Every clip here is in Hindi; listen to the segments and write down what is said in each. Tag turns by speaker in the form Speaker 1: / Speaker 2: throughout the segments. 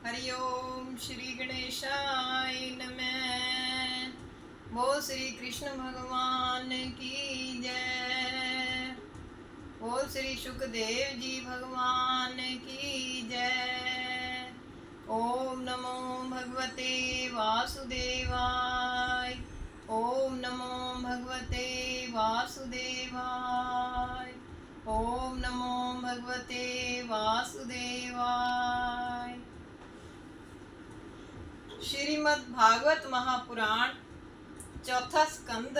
Speaker 1: हरि ओम श्री गणेशाय नमः। बोल श्री कृष्ण भगवान की जय। बोल श्री सुखदेव जी भगवान की जय। ओम नमो भगवते वासुदेवाय। ओम नमो भगवते वासुदेवाय। ओम नमो भगवते वासुदेवाय। श्रीमद् भागवत महापुराण चौथा स्कंद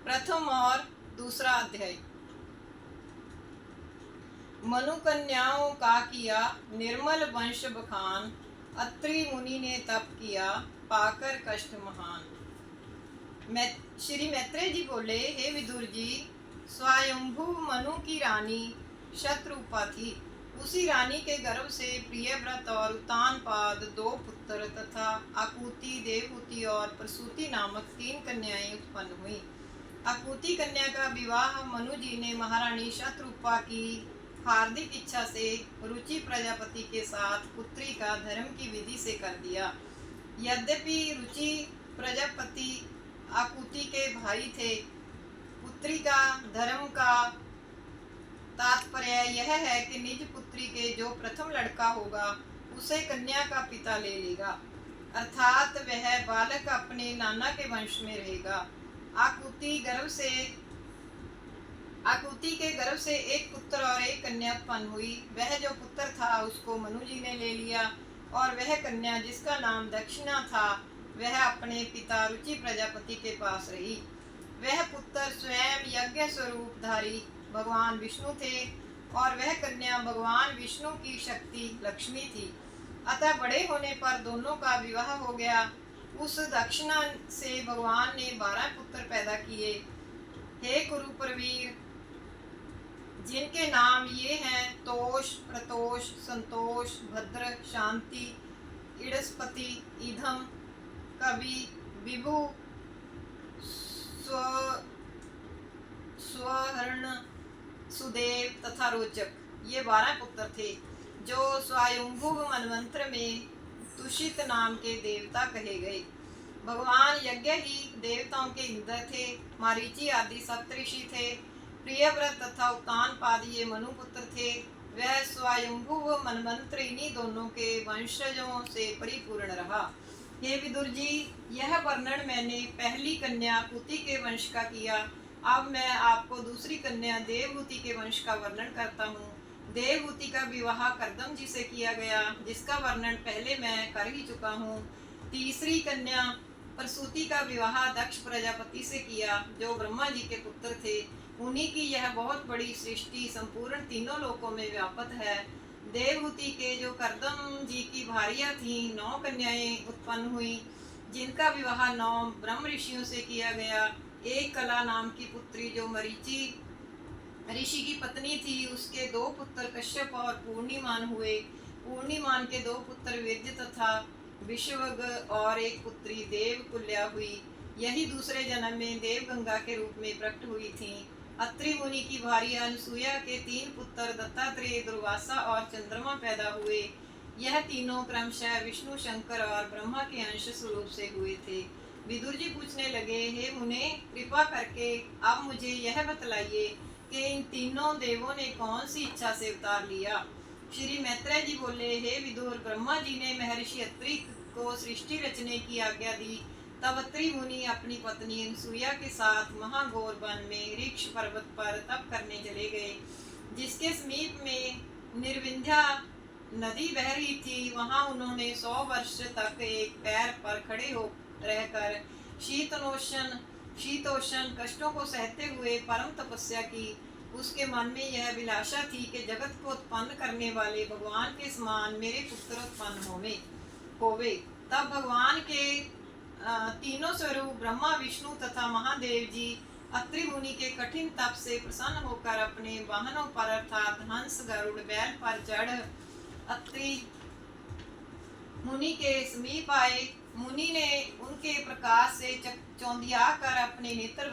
Speaker 1: प्रथम और दूसरा अध्याय। मनु कन्याओं का किया निर्मल वंश बखान। अत्रि मुनि ने तप किया पाकर कष्ट महान। श्री मैत्रेय जी बोले, हे विदुर जी, स्वयंभू मनु की रानी शत्रुपा थी। उसी रानी के गर्भ से प्रियव्रत और उत्तानपाद दो पुत्र तथा आकुति, देवहूति और प्रसूति नामक तीन कन्याएं उत्पन्न हुई। आकुति कन्या का विवाह मनु जी ने महारानी शत्रुपा की हार्दिक इच्छा से रुचि प्रजापति के साथ पुत्री का धर्म की विधि से कर दिया। यद्यपि रुचि प्रजापति आकुति के भाई थे, पुत्री का धर्म का तात्पर्य यह है कि निज पुत्री के जो प्रथम लड़का होगा उसे कन्या का पिता ले लेगा, अर्थात वह बालक अपने नाना के वंश में रहेगा। आकुति के गर्भ से एक पुत्र और एक कन्या उत्पन्न हुई। वह जो पुत्र था उसको मनु जी ने ले लिया और वह कन्या जिसका नाम दक्षिणा था वह अपने पिता रुचि प्रजापति के पास रही। वह पुत्र स्वयं यज्ञ स्वरूपधारी भगवान विष्णु थे और वह कन्या भगवान विष्णु की शक्ति लक्ष्मी थी। अतः बड़े होने पर दोनों का विवाह हो गया। उस दक्षिणा से भगवान ने 12 पुत्र पैदा किए। हे कुरुप्रवीर, जिनके नाम ये हैं तोष, प्रतोष, संतोष, भद्र, शांति, इडस्पति, ईधम, कवि, विभु, स्वहर्ण, सुदेव तथा रोचक, ये 12 पुत्र थे जो स्वयंभू मनवंत्र में तुषित नाम के देवता कहे गए। भगवान यज्ञ ही देवताओं के इंद्र थे। मारीची आदि सप्तऋषि थे। प्रियव्रत तथा उत्तानपाद ये मनुपुत्र थे। वह स्वयंभू मनवंत्र इन्हीं दोनों के वंशजों से परिपूर्ण रहा। हे विदुर जी, यह वर्णन मैंने पहली कन्या आकुति के वंश का किया। अब मैं आपको दूसरी कन्या देवहूति के वंश का वर्णन करता हूँ। देवहूति का विवाह कर्दम जी से किया गया, जिसका वर्णन पहले मैं कर ही चुका हूँ। तीसरी कन्या प्रसूति का विवाह दक्ष प्रजापति से किया, जो ब्रह्मा जी के पुत्र थे। उन्हीं की यह बहुत बड़ी सृष्टि संपूर्ण तीनों लोकों में व्यापक है। देवहूति के जो कर्दम जी की भारियां थीं, 9 कन्याएं उत्पन्न हुई, जिनका विवाह 9 ब्रह्म ऋषियों से किया गया। एक कला नाम की पुत्री जो मरीचि ऋषि की पत्नी थी, उसके 2 पुत्र कश्यप और पूर्णिमान हुए। पूर्णिमान के 2 पुत्र वेद्य तथा विश्वग और एक पुत्री देवकुल्या हुई। यही दूसरे जन्म में देवगंगा के रूप में प्रकट हुई थी। अत्रि मुनि की भार्य अनुसुईया के 3 पुत्र दत्तात्रेय, दुर्वासा और चंद्रमा पैदा हुए। यह तीनों क्रमशः विष्णु, शंकर और ब्रह्मा के अंश स्वरूप से हुए थे। विदुर जी पूछने लगे, हे मुने, कृपा करके अब मुझे यह बतलाइए कि इन तीनों देवों ने कौन सी इच्छा से अवतार लिया। श्री मैत्रेय जी बोले, हे विदुर, ब्रह्मा जी ने महर्षि अत्रि को सृष्टि रचने की आज्ञा दी। तब अत्रि मुनि अपनी पत्नी अनुसुईया के साथ महाघोर वन में ऋक्ष पर्वत पर तप करने चले गए, जिसके समीप में निर्विंध्या नदी बह रही थी। वहां उन्होंने 100 वर्ष तक एक पैर पर खड़े हो रहकर शीतोष्ण कष्टों को सहते हुए परम तपस्या की। उसके मन में यह अभिलाषा थी कि जगत को उत्पन्न करने वाले भगवान के समान मेरे पुत्र उत्पन्न होवे। तब भगवान के तीनों स्वरूप ब्रह्मा, विष्णु तथा महादेव जी अत्रि मुनि के कठिन तप से प्रसन्न होकर अपने वाहनों पर अर्थात हंस, गरुड़, बैल पर चढ़ अत्रि मुनि के समीप आए। मुनि ने उनके प्रकाश से चौंधिया कर अपने नेत्र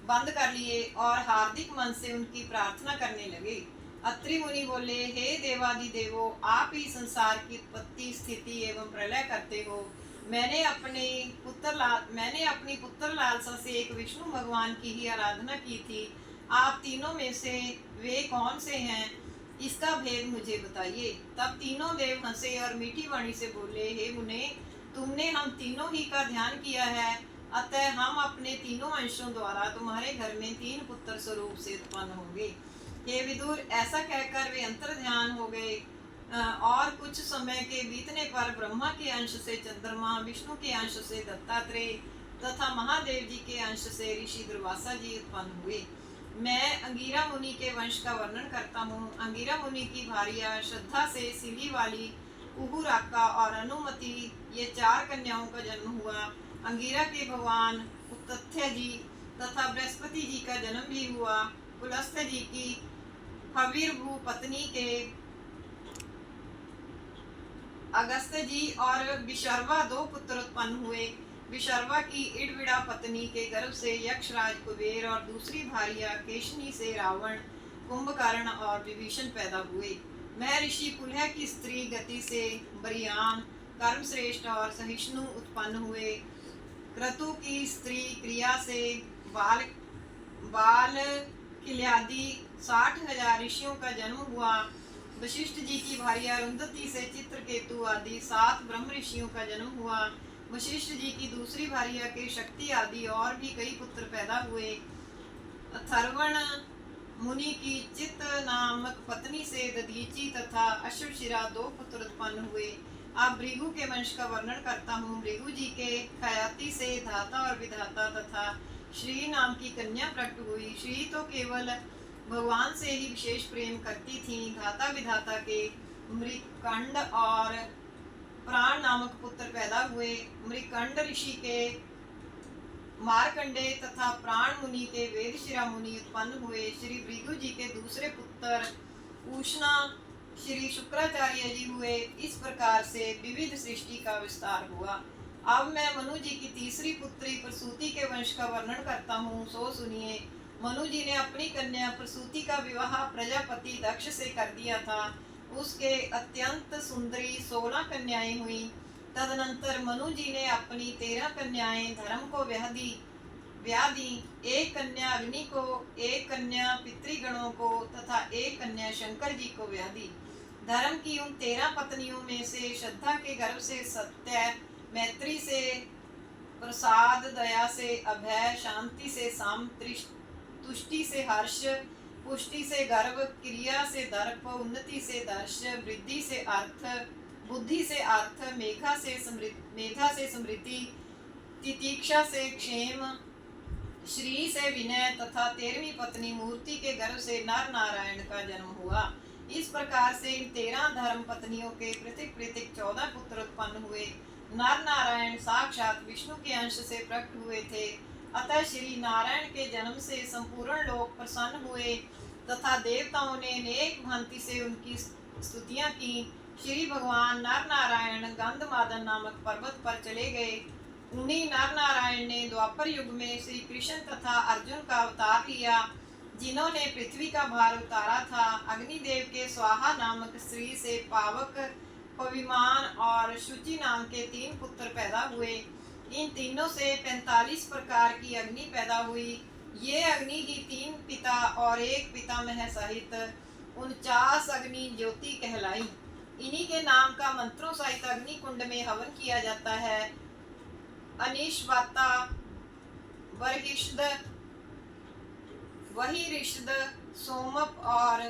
Speaker 1: बंद कर लिए और हार्दिक मन से उनकी प्रार्थना करने लगे। अत्रि मुनि बोले, हे देवादिदेवो, आप ही संसार की उत्पत्ति, स्थिति एवं प्रलय करते हो। मैंने अपनी पुत्र लालसा से एक विष्णु भगवान की ही आराधना की थी। आप तीनों में से वे कौन से हैं, इसका भेद मुझे बताइए। तब तीनों देव हंसे और मीठी वाणी से बोले, हे मुने, तुमने हम तीनों ही का ध्यान किया है, अतः हम अपने तीनों अंशों द्वारा तुम्हारे घर में 3 पुत्र स्वरूप से उत्पन्न होंगे। हे विदुर, ऐसा कहकर वे अंतर ध्यान हो गए। और कुछ समय के बीतने पर ब्रह्मा के अंश से चंद्रमा, विष्णु के अंश से दत्तात्रेय तथा महादेव जी के अंश से ऋषि दुर्वासा जी उत्पन्न हुए। मैं अंगिरा मुनि के वंश का वर्णन करता हूँ। अंगिरा मुनि की भार्या श्रद्धा से सिली वाली, कुहुराका और अनुमति, ये 4 कन्याओं का जन्म हुआ। अंगिरा के भगवान उत्तथ्य जी तथा बृहस्पति जी का जन्म भी हुआ। पुलस्त्य जी की हविर्भू पत्नी के अगस्त्य जी और विशर्वा 2 पुत्र उत्पन्न हुए। विशर्वा की इडविड़ा पत्नी के गर्भ से यक्षराज कुबेर और दूसरी भार्या केशनी से रावण, कुंभकर्ण और विभीषण पैदा हुए। महर्षि पुलह की स्त्री गति से बरियान, कर्मश्रेष्ठ और सहिष्णु उत्पन्न हुए। क्रतु की स्त्री क्रिया से बाल किल्यादि 60,000 ऋषियों का जन्म हुआ। वशिष्ठ जी की भार्या अरुंधति से चित्रकेतु आदि 7 ब्रह्म ऋषियों का जन्म हुआ। वशिष्ठ जी की दूसरी भार्या के शक्ति आदि और भी कई पुत्र पैदा हुए। अथर्वण मुनि की चित्त नामक पत्नी से दधीचि तथा अश्वशिरा 2 पुत्र उत्पन्न हुए। अब भृगु के वंश का वर्णन करता हूँ। भृगु जी के खयाति से धाता और विधाता तथा श्री नाम की कन्या प्रकट हुई। श्री तो केवल भगवान से ही विशेष प्रेम करती थी। धाता विधाता के मृकंड और प्राण नामक पुत्र पैदा हुए। मृकंड ऋषि के मारकंडे तथा प्राण मुनि के वेदशिरा मुनि उत्पन्न हुए। श्री भृगु जी के दूसरे पुत्र उष्णा श्री शुक्राचार्य जी हुए। इस प्रकार से विविध सृष्टि का विस्तार हुआ। अब मैं मनु जी की तीसरी पुत्री प्रसूति के वंश का वर्णन करता हूँ, सो सुनिए। मनु जी ने अपनी कन्या प्रसूति का विवाह प्रजापति दक्ष से कर दिया था। उसके अत्यंत सुंदरी 16 कन्याएं हुई। तदनंतर मनु जी ने अपनी 13 कन्याएं धर्म को ब्याह दी। एक कन्या अग्नि को, एक कन्या पितृगणों को तथा एक कन्या शंकर जी को ब्याह दी। धर्म की उन 13 पत्नियों में से श्रद्धा के गर्भ से सत्य, मैत्री से प्रसाद, दया से अभय, शांति से साम, तुष्टि से हर्ष, पुष्टि से गर्व, क्रिया से दर्प, उन्नति से दर्श, वृद्धि से अर्थ, बुद्धि से अर्थ, मेधा से समृद्धि, तितीक्षा से क्षेम, श्री से विनय तथा 13वीं पत्नी मूर्ति के गर्भ से नर नारायण का जन्म हुआ। इस प्रकार से इन 13 धर्म पत्नियों के पृथक 14 पुत्र उत्पन्न हुए। नर नारायण साक्षात विष्णु के अंश से प्रकट हुए थे। अतः श्री नारायण के जन्म से संपूर्ण लोग प्रसन्न हुए तथा देवताओं ने नेक भांति से उनकी स्तुतियां की। श्री भगवान नर नारायण गंधमादन नामक पर्वत पर चले गए। उन्हीं नर नारायण ने द्वापर युग में श्री कृष्ण तथा अर्जुन का अवतार लिया, जिन्होंने पृथ्वी का भार उतारा था। अग्निदेव के स्वाहा नामक स्त्री से पावक, पविमान और शुचि नाम के 3 पुत्र पैदा हुए। इन तीनों से 45 प्रकार की अग्नि पैदा हुई। ये अग्नि ही 3 पिता और 1 पितामह सहित 49 अग्नि ज्योति कहलाई। इन्हीं के नाम का मंत्रों सहित अग्नि कुंड में हवन किया जाता है। अनिश्वाता, वरहिष्द, वहिरिष्द, सोमप और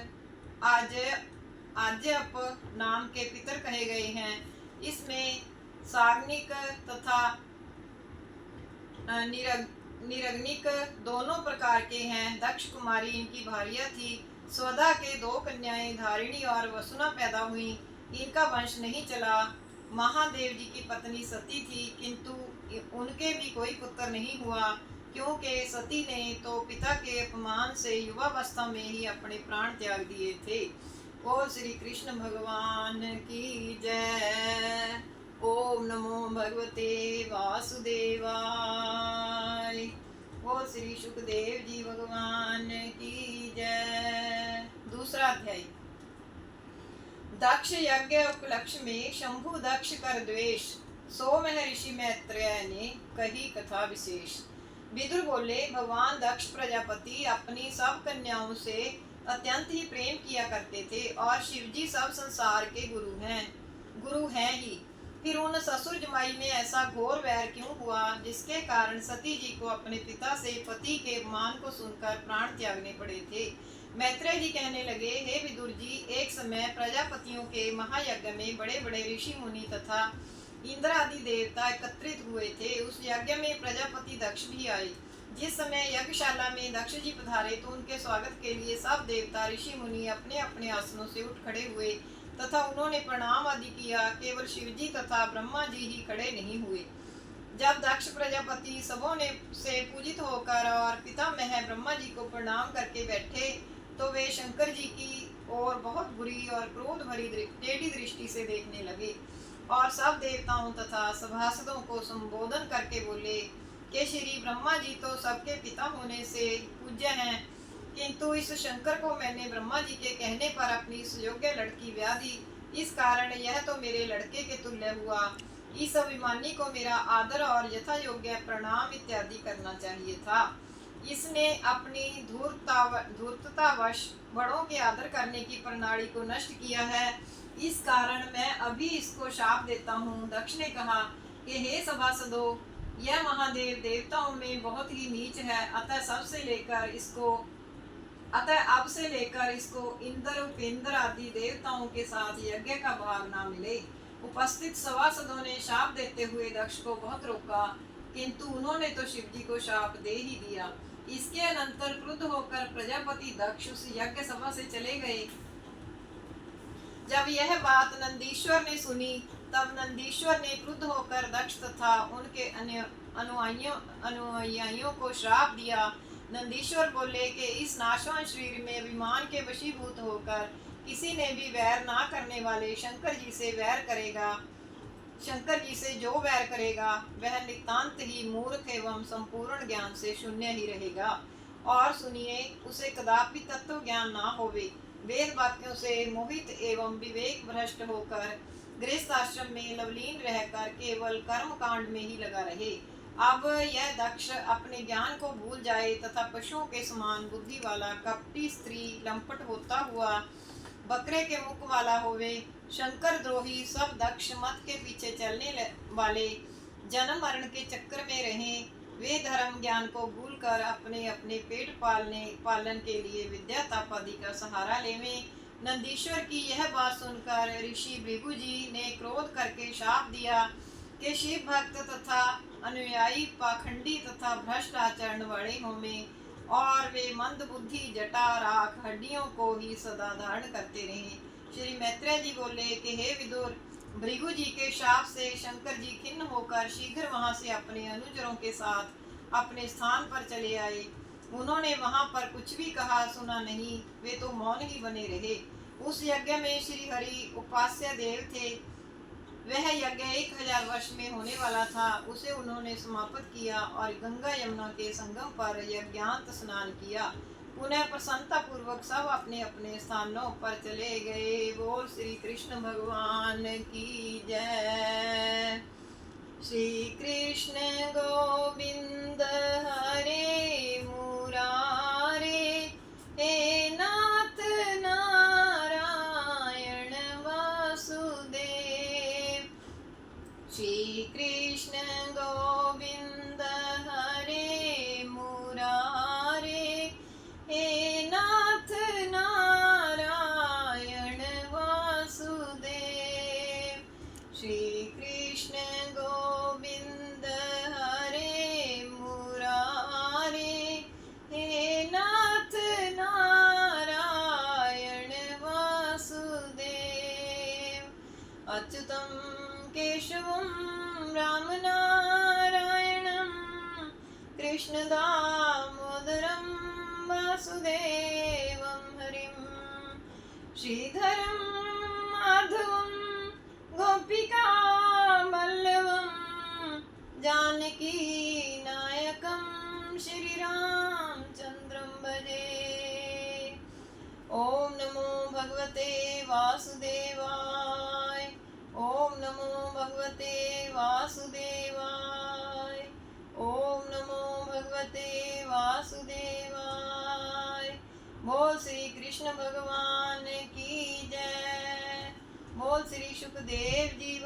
Speaker 1: आज्यप नाम के पितर कहे गए हैं। इसमें साग्निक तथा निरग्निक दोनों प्रकार के हैं। दक्ष कुमारी इनकी भार्या थी। स्वधा के 2 कन्याएं धारिणी और वसुना पैदा हुई। इनका वंश नहीं चला। महादेव जी की पत्नी सती थी, किंतु उनके भी कोई पुत्र नहीं हुआ, क्योंकि सती ने तो पिता के अपमान से युवावस्था में ही अपने प्राण त्याग दिए थे। ओ श्री कृष्ण भगवान की जय। ओम नमो भगवते वासुदेवाय। ओ श्री सुखदेव जी भगवान की जय। दूसरा अध्याय। दक्ष यज्ञ उपलक्ष्य में शंभु दक्ष कर द्वेष, सो महर्षि मैत्रेय ने कही कथा विशेष। विदुर बोले, भगवान दक्ष प्रजापति अपनी सब कन्याओं से अत्यंत ही प्रेम किया करते थे और शिवजी सब संसार के गुरु हैं ही। फिर उन ससुर जमाई में ऐसा घोर वैर क्यों हुआ, जिसके कारण सती जी को अपने पिता से पति के अपमान को सुनकर प्राण त्यागने पड़े थे। मैत्रेय जी कहने लगे, हे विदुर जी, एक समय प्रजापतियों के महायज्ञ में बड़े बड़े ऋषि मुनि तथा इंद्र आदि देवता एकत्रित हुए थे। उस यज्ञ में प्रजापति दक्ष भी आए। जिस समय यज्ञशाला में दक्ष जी पधारे तो उनके स्वागत के लिए सब देवता ऋषि मुनि अपने अपने आसनों से उठ खड़े हुए तथा उन्होंने प्रणाम आदि किया। केवल शिवजी तथा ब्रह्मा जी ही खड़े नहीं हुए। जब दक्ष प्रजापति सबों ने से पूजित होकर और पितामह ब्रह्मा जी को प्रणाम करके बैठे तो वे शंकर जी की ओर बहुत बुरी और क्रोध भरी टेढ़ी दृष्टि से देखने लगे और सब देवताओं तथा सभासदों को संबोधन करके बोले कि श्री ब्रह्मा जी तो सबके पिता होने से पूज्य हैं, किंतु इस शंकर को मैंने ब्रह्मा जी के कहने पर अपनी सुयोग्य लड़की ब्याह दी। इस कारण यह तो मेरे लड़के के तुल्य हुआ। इस अभिमानी को मेरा आदर और यथा योग्य प्रणाम इत्यादि करना चाहिए था। इसने अपनी धूर्ततावश बड़ों के आदर करने की प्रणाली को नष्ट किया है। इस कारण मैं अभी इसको शाप देता हूँ। दक्ष ने कहा कि हे सभासदों, यह महादेव देवताओं में बहुत ही नीच है, अतः अब से लेकर इसको इंद्र उपेंद्र आदि देवताओं के साथ यज्ञ का भाग न मिले। उपस्थित सभासदों ने शाप देते हुए दक्ष को बहुत रोका, किंतु उन्होंने तो शिवजी को शाप दे ही दिया। इसके अनंतर क्रुद्ध होकर प्रजापति दक्ष उस यज्ञ सभा से चले गए। जब यह बात नंदीश्वर ने सुनी तब नंदीश्वर ने क्रुद्ध होकर दक्ष तथा उनके अनुयायियों को श्राप दिया। नंदीश्वर बोले कि इस नाशवान शरीर में अभिमान के वशीभूत होकर किसी ने भी वैर ना करने वाले शंकर जी से जो वैर करेगा वह नितांत ही मूर्ख एवं संपूर्ण ज्ञान से शून्य ही रहेगा। और सुनिए, उसे कदापि तत्व ज्ञान ना होवे, वेद वाक्यों से मोहित एवं विवेक भ्रष्ट होकर गृहस्थ आश्रम में लवलीन रहकर केवल कर्म कांड में ही लगा रहे। अब यह दक्ष अपने ज्ञान को भूल जाए तथा पशुओं के समान बुद्धि वाला कपटी स्त्री लंपट होता हुआ बकरे के मुख वाला होवे। शंकर द्रोही सब दक्ष मत के पीछे चलने वाले जन्म मरण के चक्कर में रहें। वे धर्म ज्ञान को भूलकर अपने अपने पेट पालन के लिए विद्या तप आदि का सहारा लेवें। नंदीश्वर की यह बात सुनकर ऋषि भृगु जी ने क्रोध करके शाप दिया कि शिव भक्त तथा अनुयायी पाखंडी तथा भ्रष्ट आचरण वाले होंगे और वे मंद बुद्धि जटा राख हड्डियों को ही सदा धारण करते रहें। श्री मैत्रेय जी बोले कि हे विदुर, भृगु जी के शाप से शंकर जी खिन्न होकर शीघ्र वहां से अपने अनुचरों के साथ अपने स्थान पर चले आए। उन्होंने वहां पर कुछ भी कहा सुना नहीं, वे तो मौन ही बने रहे। उस यज्ञ में श्री हरि उपास्य देव थे। वह यज्ञ 1000 वर्ष में होने वाला था। उसे उन्होंने समाप्त किया और गंगा यमुना के संगम पर यज्ञांत स्नान किया। पुनः प्रसन्नता पूर्वक सब अपने अपने स्थानों पर चले गए। बोल श्री कृष्ण भगवान की जय। श्री कृष्ण गोविंद हरे मुरारे, हे नाथ नारायण वासुदेव। श्री कृष्ण गोविंद हरे मुरारे, हे नाथ नारायण वासुदेव। श्री कृष्ण गोविंद हरे मुरारे, हे नाथ नारायण वासुदेव। अच्युतं केशवं राम नारायणं कृष्ण दामोदरं वासुदेवं हरिं। श्रीधरं माधवं गोपिका वल्लभं जानकी नायकं श्रीरामचन्द्रं भजे। ओम नमो बोल श्री कृष्ण भगवान की जय। बोल श्री सुखदेव जी